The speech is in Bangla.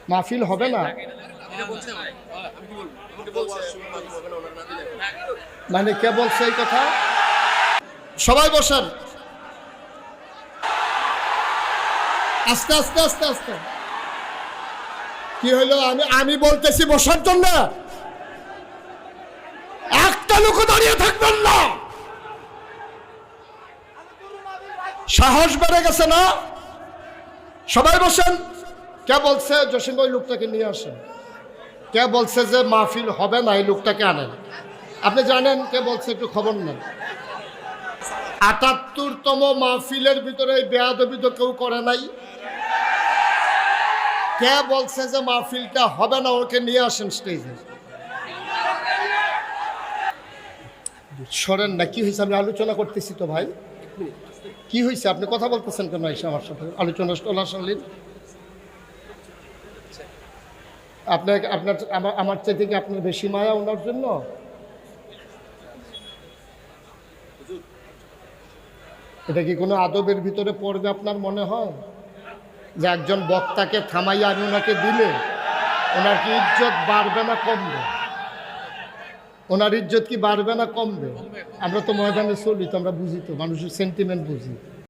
মাহফিল হবে না মানে কে বলছে এই কথা? সবাই বসেন, আস্তে আস্তে আস্তে আস্তে। কি হইলো? আমি বলতেছি বসার জন্য, একটা লোক দাঁড়িয়ে থাকবেন না। সাহস বেড়ে গেছে না? সবাই বসেন। কে বলছে জসিম ভাই লোকটাকে নিয়ে আসেন? কে বলছে যে মাহফিল হবে না, এই লোকটাকে আনেন? আপনি জানেন কে বলছে? একটু খবর নেন। ৭৮তম মাহফিলের ভিতরে এই বেয়াদবি তো কেউ করে নাই। কে বলছে যে মাহফিলটা হবে না? ওকে নিয়ে আসেন স্টেজে। সরেন না। কি হয়েছে? আমি আলোচনা করতেছি তো ভাই। কি হয়েছে? আপনি কথা বলতেছেন কেন এসে আমার সাথে? আলোচনা চলাকালীন আপনার আমার চাইতে কি আপনার বেশি মায়া ওনার জন্য? এটা কি কোনো আদবের ভিতরে পড়বে আপনার মনে হয়? যে একজন বক্তাকে থামাইয়া আমি ওনাকে দিলে ওনার কি ইজ্জত বাড়বে না কমবে? ওনার ইজ্জত কি বাড়বে না কমবে? আমরা তো ময়দানে চলি তো, আমরা বুঝি তো, মানুষের সেন্টিমেন্ট বুঝি।